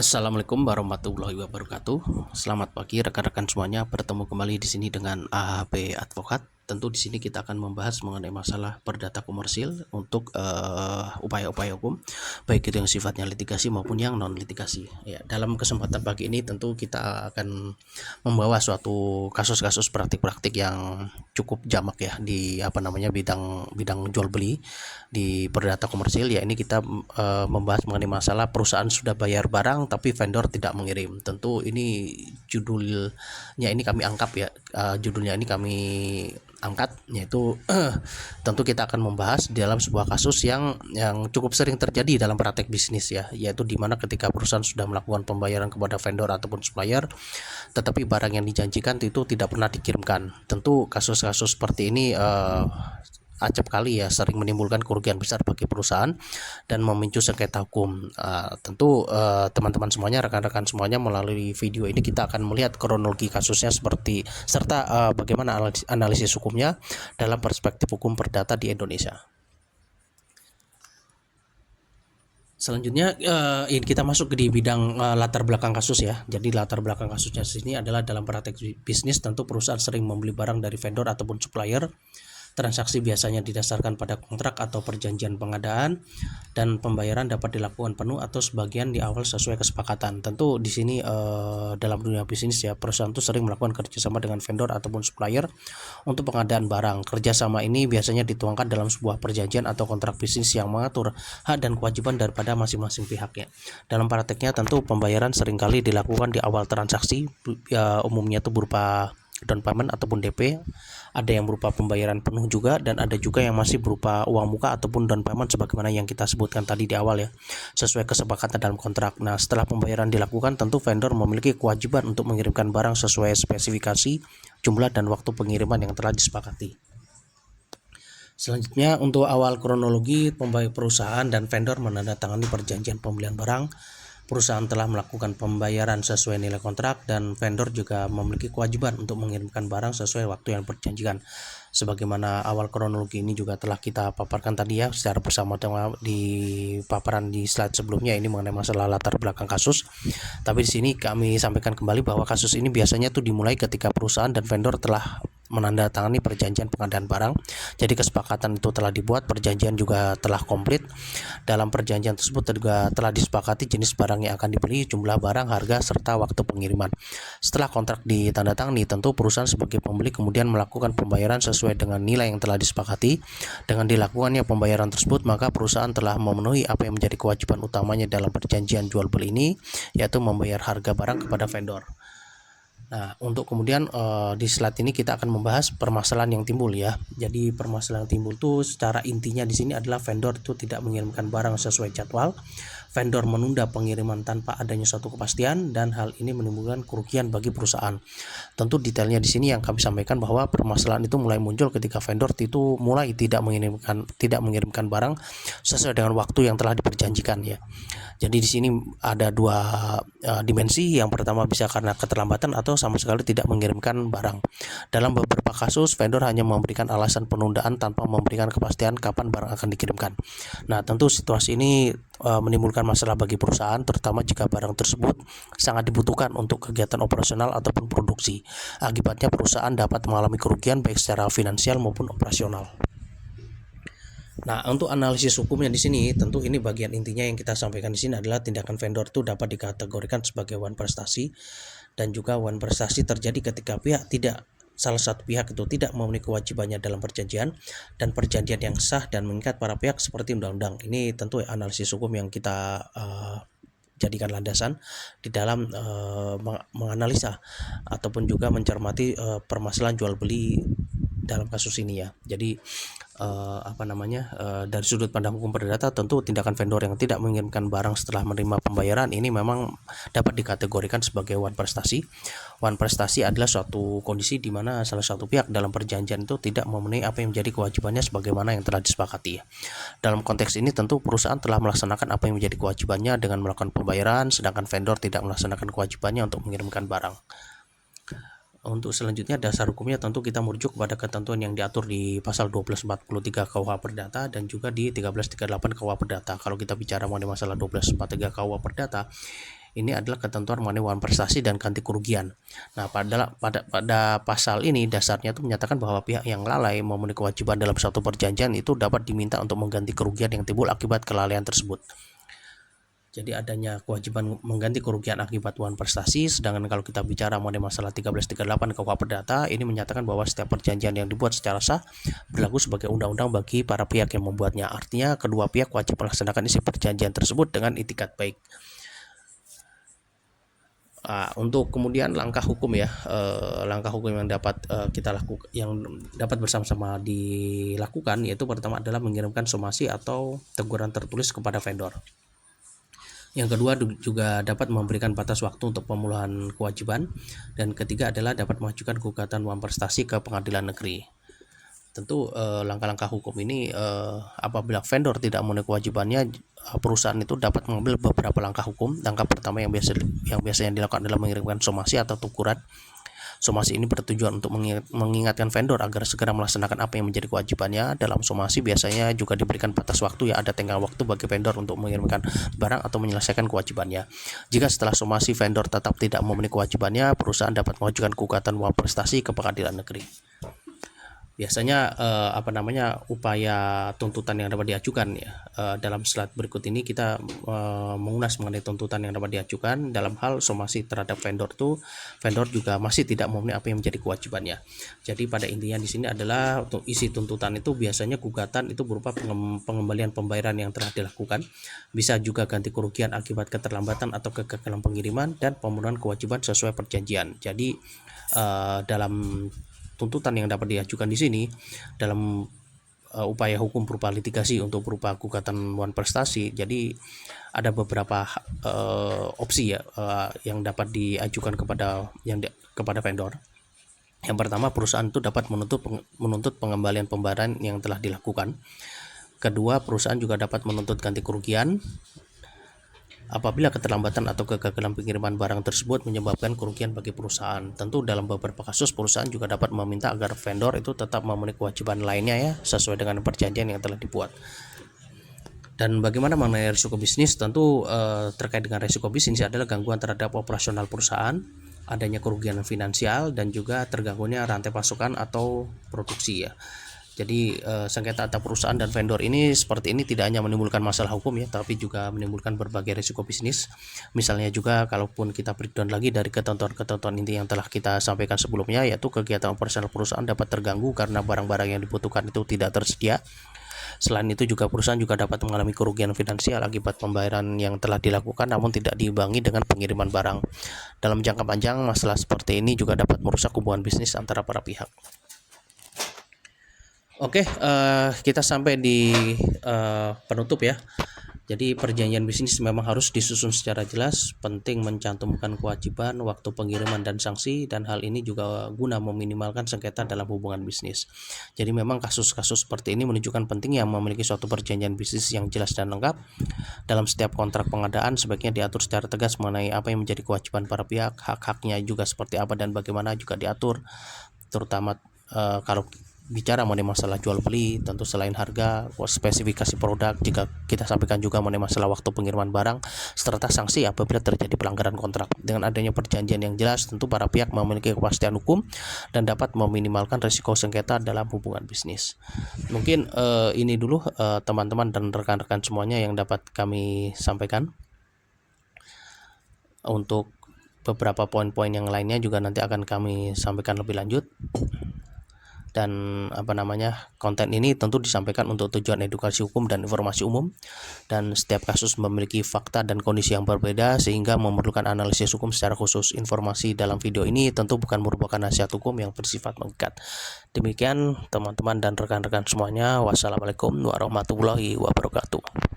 Assalamualaikum warahmatullahi wabarakatuh. Selamat pagi rekan-rekan semuanya. Bertemu kembali di sini dengan AHP Advokat. Tentu di sini kita akan membahas mengenai masalah perdata komersil untuk upaya-upaya hukum, baik itu yang sifatnya litigasi maupun yang non litigasi. Ya, dalam kesempatan pagi ini tentu kita akan membawa suatu kasus-kasus praktik-praktik yang cukup jamak ya di bidang jual beli di perdata komersil. Ya, ini kita membahas mengenai masalah perusahaan sudah bayar barang tapi vendor tidak mengirim. Tentu ini judulnya ini kami angkat ya, judulnya ini kami angkat, yaitu tentu kita akan membahas di dalam sebuah kasus yang cukup sering terjadi dalam praktek bisnis ya, yaitu di mana ketika perusahaan sudah melakukan pembayaran kepada vendor ataupun supplier tetapi barang yang dijanjikan itu tidak pernah dikirimkan. Tentu kasus-kasus seperti ini acap kali ya, sering menimbulkan kerugian besar bagi perusahaan dan memicu sengketa hukum. Tentu teman-teman semuanya, rekan-rekan semuanya, melalui video ini kita akan melihat kronologi kasusnya serta bagaimana analisis hukumnya dalam perspektif hukum perdata di Indonesia. Selanjutnya ini kita masuk di bidang latar belakang kasus ya. Jadi latar belakang kasusnya sini adalah dalam praktek bisnis tentu perusahaan sering membeli barang dari vendor ataupun supplier. Transaksi biasanya didasarkan pada kontrak atau perjanjian pengadaan dan pembayaran dapat dilakukan penuh atau sebagian di awal sesuai kesepakatan. Tentu di sini dalam dunia bisnis ya, perusahaan itu sering melakukan kerjasama dengan vendor ataupun supplier untuk pengadaan barang. Kerjasama ini biasanya dituangkan dalam sebuah perjanjian atau kontrak bisnis yang mengatur hak dan kewajiban daripada masing-masing pihaknya. Dalam prakteknya tentu pembayaran seringkali dilakukan di awal transaksi, umumnya itu berupa down payment ataupun DP, ada yang berupa pembayaran penuh juga, dan ada juga yang masih berupa uang muka ataupun down payment sebagaimana yang kita sebutkan tadi di awal ya, sesuai kesepakatan dalam kontrak. Nah, setelah pembayaran dilakukan tentu vendor memiliki kewajiban untuk mengirimkan barang sesuai spesifikasi, jumlah dan waktu pengiriman yang telah disepakati. Selanjutnya untuk awal kronologi, perusahaan dan vendor menandatangani perjanjian pembelian barang. Perusahaan telah melakukan pembayaran sesuai nilai kontrak dan vendor juga memiliki kewajiban untuk mengirimkan barang sesuai waktu yang diperjanjikan. Sebagaimana awal kronologi ini juga telah kita paparkan tadi ya secara bersama-sama di paparan di slide sebelumnya, ini mengenai masalah latar belakang kasus. Tapi di sini kami sampaikan kembali bahwa kasus ini biasanya tuh dimulai ketika perusahaan dan vendor telah menandatangani perjanjian pengadaan barang. Jadi kesepakatan itu telah dibuat, perjanjian juga telah komplit. Dalam perjanjian tersebut juga telah disepakati jenis barang yang akan dibeli, jumlah barang, harga, serta waktu pengiriman. Setelah kontrak ditandatangani, tentu perusahaan sebagai pembeli kemudian melakukan pembayaran sesuai dengan nilai yang telah disepakati. Dengan dilakukannya pembayaran tersebut, maka perusahaan telah memenuhi apa yang menjadi kewajiban utamanya dalam perjanjian jual beli ini, yaitu membayar harga barang kepada vendor. Nah, untuk kemudian di slide ini kita akan membahas permasalahan yang timbul ya. Jadi permasalahan yang timbul itu secara intinya di sini adalah vendor itu tidak mengirimkan barang sesuai jadwal. Vendor menunda pengiriman tanpa adanya suatu kepastian, dan hal ini menimbulkan kerugian bagi perusahaan. Tentu detailnya di sini yang kami sampaikan bahwa permasalahan itu mulai muncul ketika vendor itu mulai tidak mengirimkan barang sesuai dengan waktu yang telah diperjanjikan ya. Jadi di sini ada dua dimensi. Yang pertama bisa karena keterlambatan atau sama sekali tidak mengirimkan barang. Dalam beberapa kasus vendor hanya memberikan alasan penundaan tanpa memberikan kepastian kapan barang akan dikirimkan. Nah, tentu situasi ini menimbulkan masalah bagi perusahaan, terutama jika barang tersebut sangat dibutuhkan untuk kegiatan operasional ataupun produksi. Akibatnya perusahaan dapat mengalami kerugian baik secara finansial maupun operasional. Nah, untuk analisis hukumnya di sini, tentu ini bagian intinya yang kita sampaikan di sini adalah tindakan vendor itu dapat dikategorikan sebagai wan prestasi, dan juga wan prestasi terjadi ketika salah satu pihak itu tidak memenuhi kewajibannya dalam perjanjian, dan perjanjian yang sah dan mengikat para pihak seperti undang-undang. Ini tentu analisis hukum yang kita jadikan landasan di dalam menganalisa ataupun juga mencermati permasalahan jual beli dalam kasus ini ya. Jadi dari sudut pandang hukum perdata, tentu tindakan vendor yang tidak mengirimkan barang setelah menerima pembayaran ini memang dapat dikategorikan sebagai wan prestasi. Wan prestasi adalah suatu kondisi di mana salah satu pihak dalam perjanjian itu tidak memenuhi apa yang menjadi kewajibannya sebagaimana yang telah disepakati. Dalam konteks ini tentu perusahaan telah melaksanakan apa yang menjadi kewajibannya dengan melakukan pembayaran, sedangkan vendor tidak melaksanakan kewajibannya untuk mengirimkan barang. Untuk selanjutnya dasar hukumnya tentu kita merujuk kepada ketentuan yang diatur di pasal 1243 KUH Perdata dan juga di 1338 KUH Perdata. Kalau kita bicara mengenai masalah 1243 KUH Perdata, ini adalah ketentuan mengenai uang prestasi dan ganti kerugian. Nah, pada pasal ini dasarnya itu menyatakan bahwa pihak yang lalai memenuhi kewajiban dalam suatu perjanjian itu dapat diminta untuk mengganti kerugian yang timbul akibat kelalaian tersebut. Jadi adanya kewajiban mengganti kerugian akibat uang prestasi. Sedangkan kalau kita bicara mengenai masalah 1338 KUH Perdata, ini menyatakan bahwa setiap perjanjian yang dibuat secara sah berlaku sebagai undang-undang bagi para pihak yang membuatnya. Artinya kedua pihak wajib melaksanakan isi perjanjian tersebut dengan itikat baik. Untuk kemudian langkah hukum ya, langkah hukum yang dapat kita lakukan, yang dapat bersama-sama dilakukan, yaitu pertama adalah mengirimkan somasi atau teguran tertulis kepada vendor. Yang kedua juga dapat memberikan batas waktu untuk pemulihan kewajiban, dan ketiga adalah dapat mengajukan gugatan uang prestasi ke pengadilan negeri. Tentu langkah-langkah hukum ini apabila vendor tidak memenuhi kewajibannya, perusahaan itu dapat mengambil beberapa langkah hukum. Langkah pertama yang biasanya dilakukan adalah mengirimkan somasi atau teguran. Somasi ini bertujuan untuk mengingatkan vendor agar segera melaksanakan apa yang menjadi kewajibannya. Dalam somasi biasanya juga diberikan batas waktu, ya ada tenggang waktu bagi vendor untuk mengirimkan barang atau menyelesaikan kewajibannya. Jika setelah somasi vendor tetap tidak memenuhi kewajibannya, perusahaan dapat mengajukan gugatan uang prestasi ke pengadilan negeri. Biasanya upaya tuntutan yang dapat diajukan ya. Dalam slide berikut ini kita mengulas mengenai tuntutan yang dapat diajukan. Dalam hal somasi terhadap vendor vendor juga masih tidak memenuhi apa yang menjadi kewajibannya. Jadi pada intinya di sini adalah untuk isi tuntutan itu biasanya gugatan itu berupa pengembalian pembayaran yang telah dilakukan, bisa juga ganti kerugian akibat keterlambatan atau kegagalan pengiriman, dan pemenuhan kewajiban sesuai perjanjian. Jadi dalam tuntutan yang dapat diajukan di sini dalam upaya hukum berupa litigasi untuk berupa gugatan uang prestasi, jadi ada beberapa opsi ya yang dapat diajukan kepada vendor. Yang pertama, perusahaan itu dapat menuntut pengembalian pembayaran yang telah dilakukan. Kedua, perusahaan juga dapat menuntut ganti kerugian apabila keterlambatan atau kegagalan pengiriman barang tersebut menyebabkan kerugian bagi perusahaan. Tentu dalam beberapa kasus perusahaan juga dapat meminta agar vendor itu tetap memenuhi kewajiban lainnya ya, sesuai dengan perjanjian yang telah dibuat. Dan bagaimana mengenai risiko bisnis? Tentu terkait dengan risiko bisnis adalah gangguan terhadap operasional perusahaan, adanya kerugian finansial, dan juga terganggunya rantai pasokan atau produksi ya. Jadi sengketa antara perusahaan dan vendor ini seperti ini tidak hanya menimbulkan masalah hukum ya, tapi juga menimbulkan berbagai risiko bisnis. Misalnya juga kalaupun kita breakdown lagi dari ketentuan-ketentuan inti yang telah kita sampaikan sebelumnya, yaitu kegiatan operasional perusahaan dapat terganggu karena barang-barang yang dibutuhkan itu tidak tersedia. Selain itu juga perusahaan juga dapat mengalami kerugian finansial akibat pembayaran yang telah dilakukan namun tidak diimbangi dengan pengiriman barang. Dalam jangka panjang, masalah seperti ini juga dapat merusak hubungan bisnis antara para pihak. Oke, kita sampai di penutup ya. Jadi perjanjian bisnis memang harus disusun secara jelas, penting mencantumkan kewajiban, waktu pengiriman, dan sanksi, dan hal ini juga guna meminimalkan sengketa dalam hubungan bisnis. Jadi memang kasus-kasus seperti ini menunjukkan pentingnya memiliki suatu perjanjian bisnis yang jelas dan lengkap. Dalam setiap kontrak pengadaan sebaiknya diatur secara tegas mengenai apa yang menjadi kewajiban para pihak, hak-haknya juga seperti apa dan bagaimana juga diatur, terutama kalau bicara mengenai masalah jual beli. Tentu selain harga, spesifikasi produk, jika kita sampaikan juga mengenai masalah waktu pengiriman barang serta sanksi apabila terjadi pelanggaran kontrak. Dengan adanya perjanjian yang jelas, tentu para pihak memiliki kepastian hukum dan dapat meminimalkan risiko sengketa dalam hubungan bisnis. Mungkin ini dulu teman-teman dan rekan-rekan semuanya yang dapat kami sampaikan. Untuk beberapa poin-poin yang lainnya juga nanti akan kami sampaikan lebih lanjut. Dan konten ini tentu disampaikan untuk tujuan edukasi hukum dan informasi umum, dan setiap kasus memiliki fakta dan kondisi yang berbeda sehingga memerlukan analisis hukum secara khusus. Informasi dalam video ini tentu bukan merupakan nasihat hukum yang bersifat mengikat. Demikian teman-teman dan rekan-rekan semuanya. Wassalamualaikum warahmatullahi wabarakatuh.